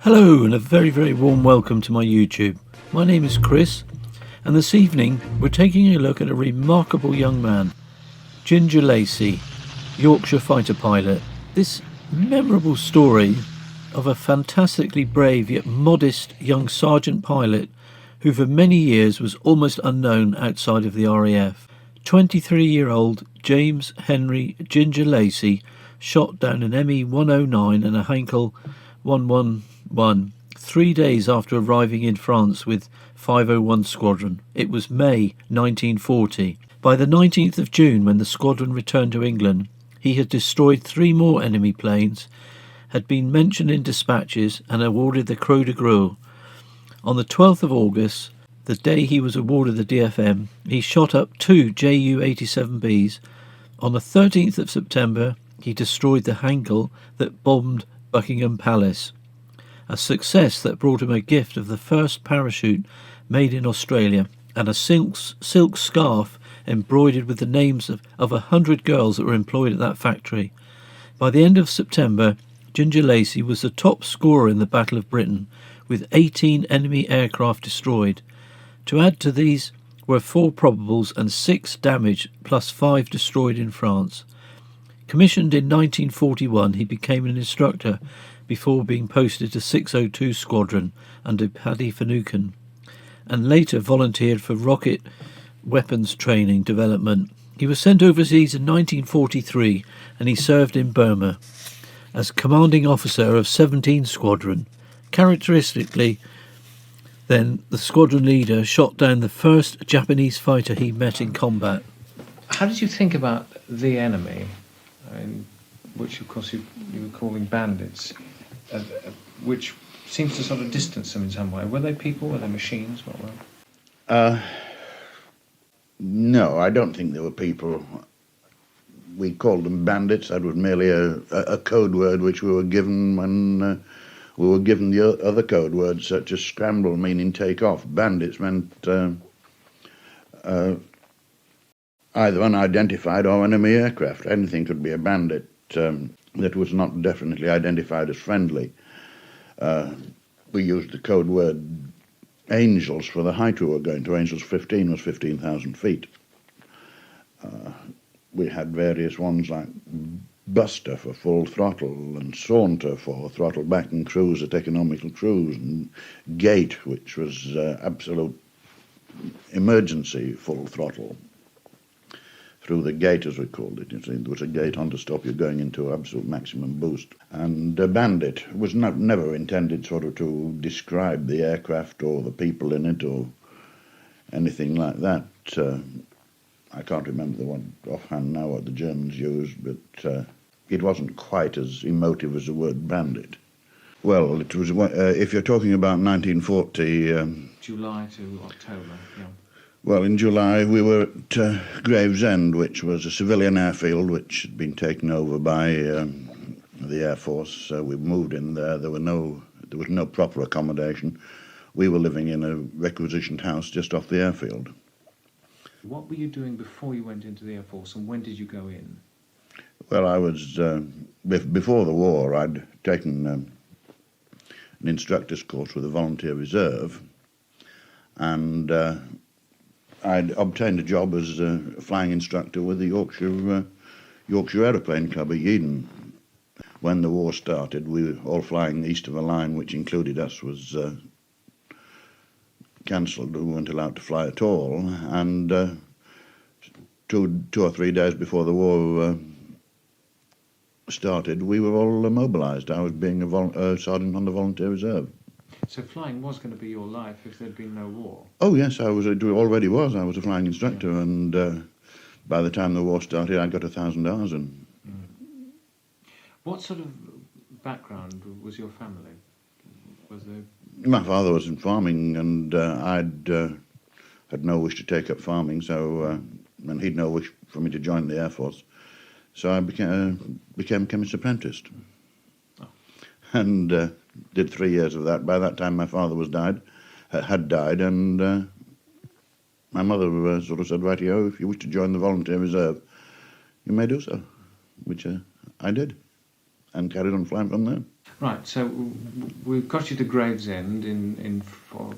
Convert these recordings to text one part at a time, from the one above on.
Hello and a very warm welcome to my YouTube. My name is Chris and this evening we're taking a look at a remarkable young man, Ginger Lacey, Yorkshire fighter pilot. This memorable story of a fantastically brave yet modest young sergeant pilot who for many years was almost unknown outside of the RAF. 23-year-old James Henry Ginger Lacey shot down an ME-109 and a Heinkel He111 3 days after arriving in France with 501 Squadron. It was May 1940. By the 19th of June, when the squadron returned to England, he had destroyed 3 more enemy planes, had been mentioned in dispatches and awarded the Croix de Guerre. On the 12th of August, the day he was awarded the DFM, he shot up 2 Ju-87Bs. On the 13th of September, he destroyed the Heinkel that bombed Buckingham Palace, a success that brought him a gift of the first parachute made in Australia and a silk scarf embroidered with the names of 100 girls that were employed at that factory. By the end of September, Ginger Lacey was the top scorer in the Battle of Britain, with 18 enemy aircraft destroyed. To add to these were 4 probables and 6 damaged, plus 5 destroyed in France. Commissioned in 1941, he became an instructor before being posted to 602 Squadron under Paddy Finucane, and later volunteered for rocket weapons training development. He was sent overseas in 1943 and he served in Burma as commanding officer of 17 Squadron. Characteristically, then, the squadron leader shot down the first Japanese fighter he met in combat. How did you think about the enemy, which of course you were calling bandits, which seems to sort of distance them in some way? Were they people? Were they machines? What were? No, I don't think they were people. We called them bandits. That was merely a code word which we were given when we were given the other code words, such as scramble, meaning take off. Bandits meant either unidentified or enemy aircraft. Anything could be a bandit that was not definitely identified as friendly. We used the code word Angels for the height we were going to. Angels 15 was 15,000 feet. We had various ones like Buster for full throttle, and Saunter for throttle back and cruise at economical cruise, and Gate, which was absolute emergency full throttle. Through the gate, as we called it. You see, there was a gate on to stop you going into absolute maximum boost. And Bandit was never intended sort of to describe the aircraft or the people in it or anything like that. I can't remember the one offhand now what the Germans used, but it wasn't quite as emotive as the word bandit. Well, it was if you're talking about 1940... July to October, yeah. Well, in July we were at Gravesend, which was a civilian airfield which had been taken over by the Air Force. We moved in there. There was no proper accommodation. We were living in a requisitioned house just off the airfield. What were you doing before you went into the Air Force, and when did you go in? Well, I was before the war. I'd taken an instructor's course with the Volunteer Reserve, and I'd obtained a job as a flying instructor with the Yorkshire Aeroplane Club at Eden. When the war started, we were all flying east of a line which included us was cancelled. We weren't allowed to fly at all, and two or 3 days before the war started, we were all mobilised. I was being a sergeant on the Volunteer Reserve. So flying was going to be your life if there'd been no war? Oh yes, I already was. I was a flying instructor, yeah. And by the time the war started, I got 1,000 hours in. Mm. What sort of background was your family? Was there... My father was in farming, and I'd had no wish to take up farming, so and he'd no wish for me to join the Air Force. So I became chemist apprentice, and did 3 years of that. By that time, my father had died, and my mother sort of said, "Rightio, if you wish to join the Volunteer Reserve, you may do so," which I did, and carried on flying from there. Right, so we've got you to Gravesend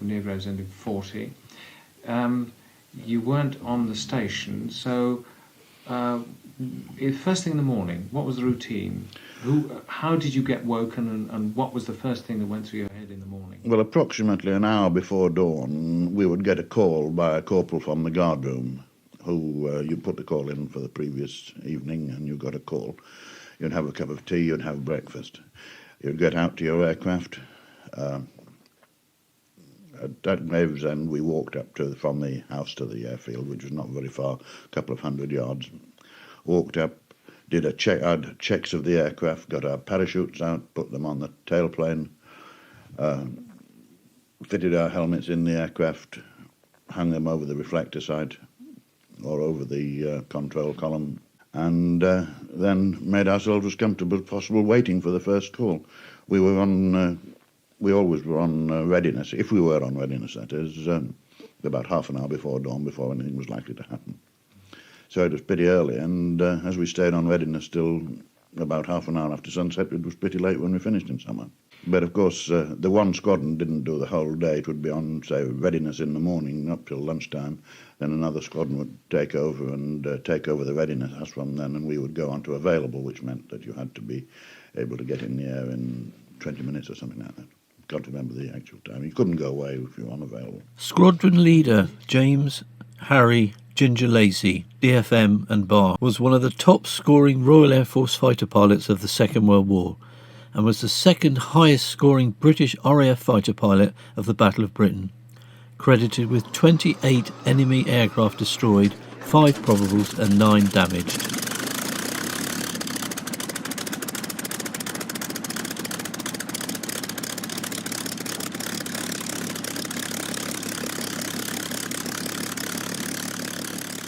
near Gravesend in 40. You weren't on the station, so first thing in the morning, what was the routine? How did you get woken, and what was the first thing that went through your head in the morning? Well, approximately an hour before dawn, we would get a call by a corporal from the guard room, who you put the call in for the previous evening, and you got a call. You'd have a cup of tea, you'd have breakfast. You'd get out to your aircraft. At Gravesend, we walked up from the house to the airfield, which was not very far, a couple of 100 yards. Walked up, did had checks of the aircraft, got our parachutes out, put them on the tailplane, fitted our helmets in the aircraft, hung them over the reflector sight or over the control column, and then made ourselves as comfortable as possible waiting for the first call. We always were on readiness, if we were on readiness, that is, about half an hour before dawn, before anything was likely to happen. So it was pretty early, and as we stayed on readiness till about half an hour after sunset, it was pretty late when we finished in summer. But of course, the one squadron didn't do the whole day. It would be on, say, readiness in the morning up till lunchtime. Then another squadron would take over the readiness house from then, and we would go on to available, which meant that you had to be able to get in the air in 20 minutes or something like that. Can't remember the actual time. You couldn't go away if you were unavailable. Squadron leader James Harry Ginger Lacey, DFM and Bar, was one of the top scoring Royal Air Force fighter pilots of the Second World War, and was the second highest scoring British RAF fighter pilot of the Battle of Britain, credited with 28 enemy aircraft destroyed, 5 probables and 9 damaged.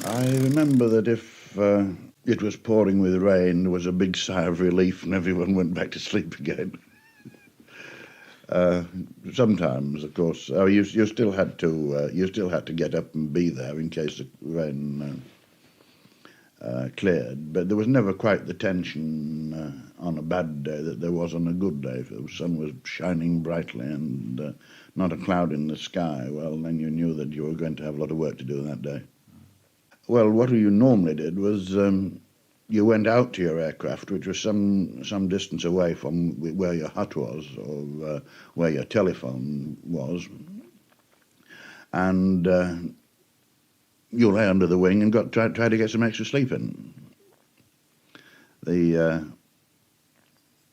I remember that if it was pouring with rain, there was a big sigh of relief and everyone went back to sleep again. Sometimes, of course, you still had to get up and be there in case the rain cleared. But there was never quite the tension on a bad day that there was on a good day. If the sun was shining brightly and not a cloud in the sky, well, then you knew that you were going to have a lot of work to do that day. Well, what you normally did was you went out to your aircraft, which was some distance away from where your hut was or where your telephone was, and you lay under the wing and try to get some extra sleep in. The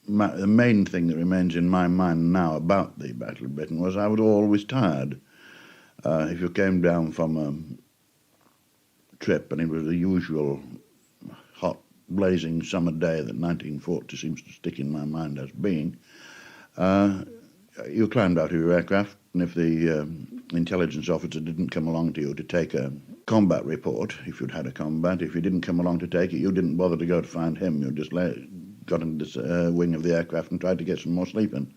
main thing that remains in my mind now about the Battle of Britain was I was always tired. If you came down from a trip, and it was the usual hot, blazing summer day that 1940 seems to stick in my mind as being, you climbed out of your aircraft, and if the intelligence officer didn't come along to you to take a combat report, if you'd had a combat, if he didn't come along to take it, you didn't bother to go to find him. You just got into the wing of the aircraft and tried to get some more sleep in.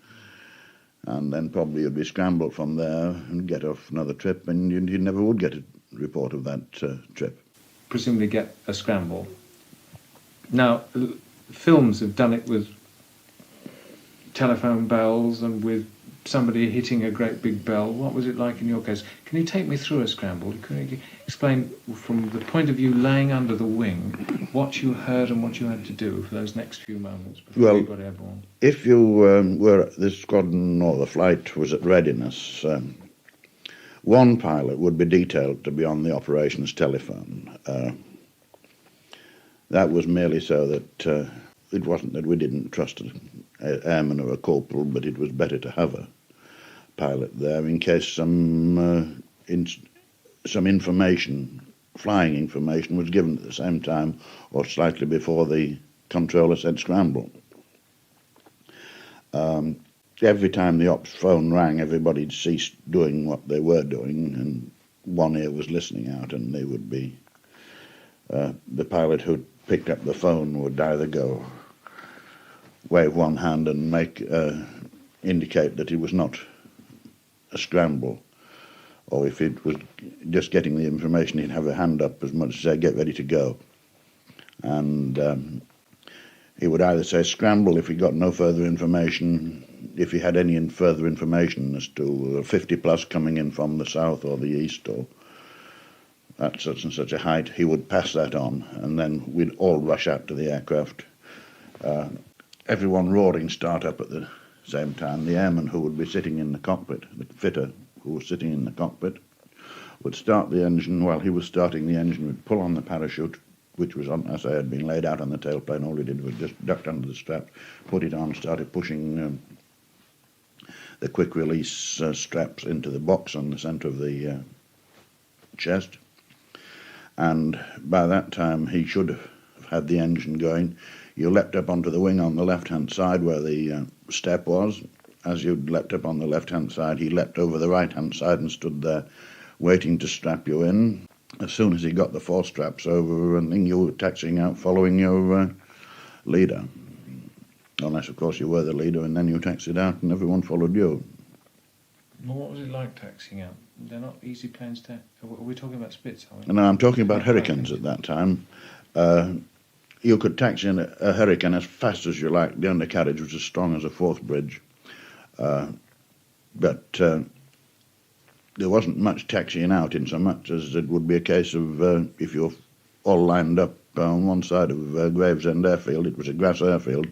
And then probably you'd be scrambled from there and get off another trip, and you never would get a report of that trip. Presumably get a scramble. Now, films have done it with telephone bells and with somebody hitting a great big bell. What was it like in your case? Can you take me through a scramble? Can you explain from the point of view laying under the wing what you heard and what you had to do for those next few moments before you got airborne? If you were the squadron or the flight was at readiness, one pilot would be detailed to be on the operations telephone. That was merely so that it wasn't that we didn't trust an airman or a corporal, but it was better to have a pilot there in case some information, flying information, was given at the same time or slightly before the controller said scramble. Every time the ops phone rang, everybody'd ceased doing what they were doing, and one ear was listening out, and they would be the pilot who'd picked up the phone would either go wave one hand and indicate that it was not a scramble, or if it was just getting the information, he'd have a hand up as much as say, get ready to go. And He would either say scramble if he got no further information, if he had any further information as to 50 plus coming in from the south or the east or at such and such a height, he would pass that on, and then we'd all rush out to the aircraft. Everyone roaring start up at the same time. The airman who would be sitting in the cockpit, the fitter who was sitting in the cockpit, would start the engine. While he was starting the engine, would pull on the parachute, which was, on, as I had been laid out on the tailplane. All he did was just ducked under the strap, put it on, started pushing the quick release straps into the box on the centre of the chest. And by that time he should have had the engine going. You leapt up onto the wing on the left-hand side where the step was. As you leapt up on the left-hand side, he leapt over the right-hand side and stood there waiting to strap you in. As soon as he got the 4 straps over, and then you were taxiing out following your leader. Unless, of course, you were the leader, and then you taxied out and everyone followed you. Well, what was it like taxiing out? They're not easy planes to... Are we talking about Spits, are we? No, I'm talking about Hurricanes at that time. You could taxi in a Hurricane as fast as you like. The undercarriage was as strong as a Forth bridge. But there wasn't much taxiing out in so much as it would be a case of if you're all lined up on one side of Gravesend Airfield, it was a grass airfield,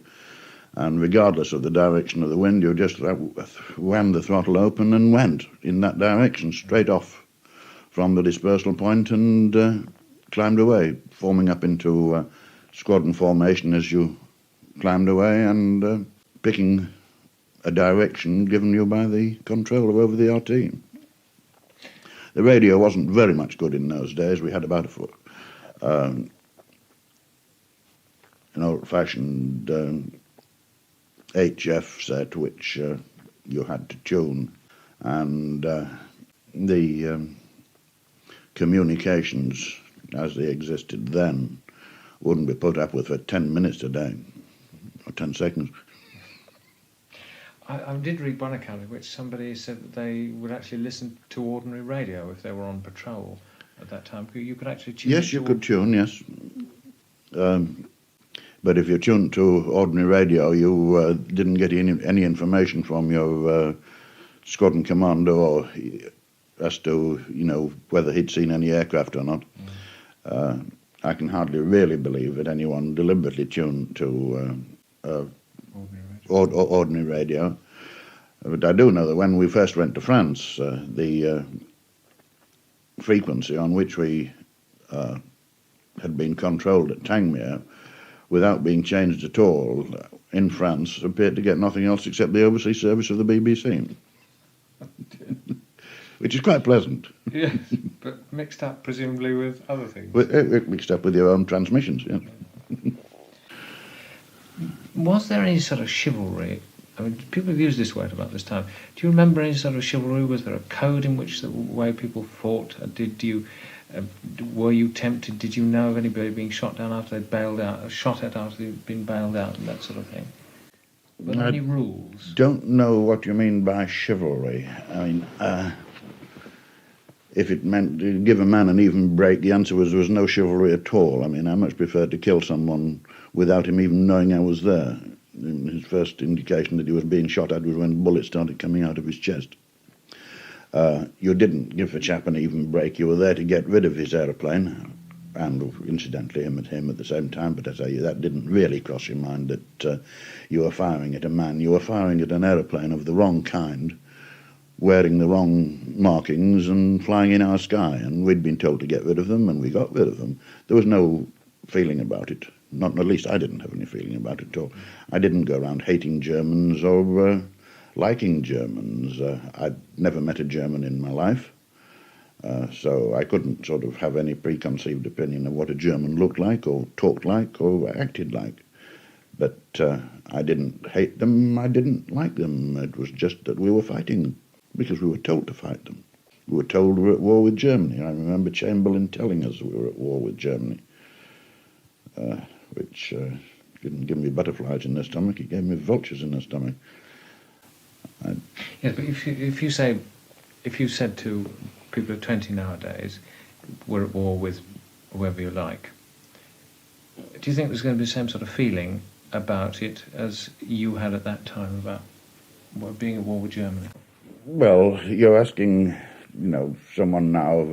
and regardless of the direction of the wind, you just whammed the throttle open and went in that direction, straight off from the dispersal point, and climbed away, forming up into squadron formation as you climbed away, and picking a direction given you by the controller over the RT. The radio wasn't very much good in those days. We had about an old-fashioned HF set, which you had to tune, and the communications, as they existed then, wouldn't be put up with for 10 minutes a day, or 10 seconds. I did read one account in which somebody said that they would actually listen to ordinary radio if they were on patrol at that time. You could actually tune. Yes, you could tune, yes. But if you tuned to ordinary radio, you didn't get any information from your squadron commander or as to, whether he'd seen any aircraft or not. I can hardly really believe that anyone deliberately tuned to ordinary radio. But I do know that when we first went to France, the frequency on which we had been controlled at Tangmere, without being changed at all, in France, appeared to get nothing else except the overseas service of the BBC. Which is quite pleasant. Yes, but mixed up presumably with other things. Mixed up with your own transmissions, yes. Was there any sort of chivalry? I mean, people have used this word about this time. Do you remember any sort of chivalry? Was there a code in which the way people fought? Were you tempted? Did you know of anybody being shot down after they'd bailed out, or shot at after they'd been bailed out, and that sort of thing? Were there any rules? Don't know what you mean by chivalry. I mean, if it meant to give a man an even break, the answer was there was no chivalry at all. I mean, I much preferred to kill someone without him even knowing I was there. His first indication that he was being shot at was when bullets started coming out of his chest. You didn't give the chap an even break. You were there to get rid of his aeroplane, and incidentally him at the same time, but I tell you, that didn't really cross your mind that you were firing at a man. You were firing at an aeroplane of the wrong kind, wearing the wrong markings and flying in our sky, and we'd been told to get rid of them, and we got rid of them. There was no feeling about it. Not, at least I didn't have any feeling about it at all. I didn't go around hating Germans or liking Germans. I'd never met a German in my life, so I couldn't sort of have any preconceived opinion of what a German looked like or talked like or acted like. But I didn't hate them, I didn't like them. It was just that we were fighting because we were told to fight them. We were told we were at war with Germany. I remember Chamberlain telling us we were at war with Germany, which didn't give me butterflies in the stomach, it gave me vultures in the stomach. Yes, but if you said to people of 20 nowadays, we're at war with whoever you like, do you think there's going to be the same sort of feeling about it as you had at that time about being at war with Germany? Well, you're asking, someone now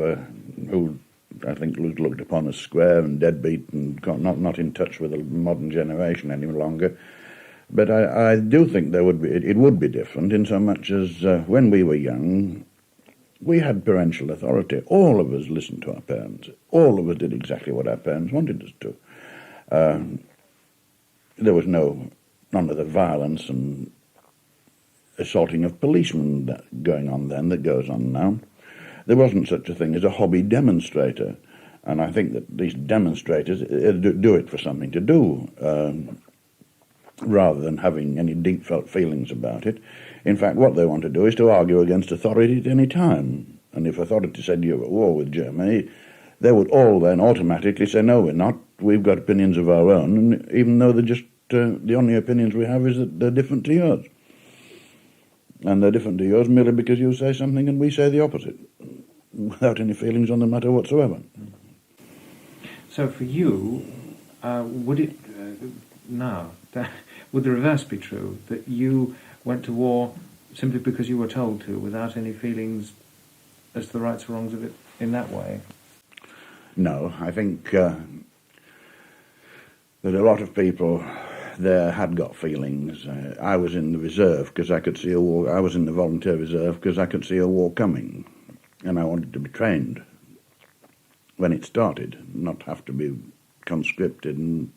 who I think was looked upon as square and deadbeat and not in touch with the modern generation any longer. But I do think it would be different in so much as when we were young, we had parental authority. All of us listened to our parents. All of us did exactly what our parents wanted us to. There was none of the violence and assaulting of policemen going on then that goes on now. There wasn't such a thing as a hobby demonstrator. And I think that these demonstrators do it for something to do, rather than having any deep felt feelings about it. In fact, what they want to do is to argue against authority at any time. And if authority said you're at war with Germany, they would all then automatically say, no, we're not. We've got opinions of our own, and even though they're just the only opinions we have is that they're different to yours. And they're different to yours merely because you say something and we say the opposite, without any feelings on the matter whatsoever. So for you, would it would the reverse be true, that you went to war simply because you were told to, without any feelings as to the rights or wrongs of it in that way? No, I think that a lot of people there had got feelings. I was in the reserve because I could see a war. I was in the volunteer reserve because I could see a war coming, and I wanted to be trained when it started, not have to be conscripted and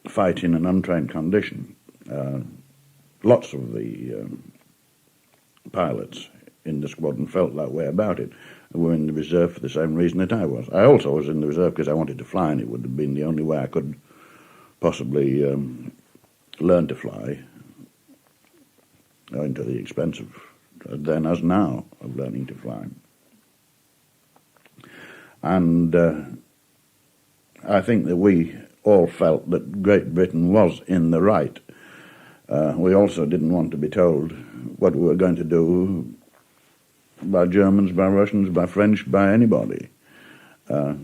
fight in an untrained condition. Lots of the pilots in the squadron felt that way about it. Were in the reserve for the same reason that I was. I also was in the reserve because I wanted to fly, and it would have been the only way I could possibly learn to fly, owing to the expense of then as now of learning to fly. And I think that we all felt that Great Britain was in the right. We also didn't want to be told what we were going to do by Germans, by Russians, by French, by anybody. I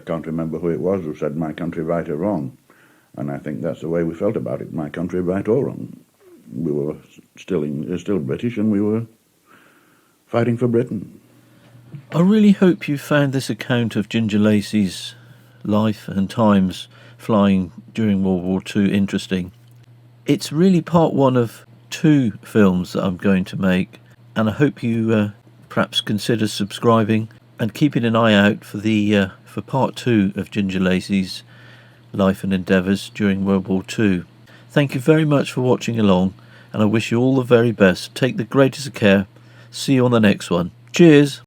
can't remember who it was who said my country right or wrong, and I think that's the way we felt about it, my country right or wrong. We were still British, and we were fighting for Britain. I really hope you found this account of Ginger Lacey's life and times flying during World War II interesting. It's really part one of 2 films that I'm going to make, and I hope you perhaps consider subscribing and keeping an eye out for part 2 of Ginger Lacey's life and endeavours during World War II. Thank you very much for watching along, and I wish you all the very best. Take the greatest of care. See you on the next one. Cheers.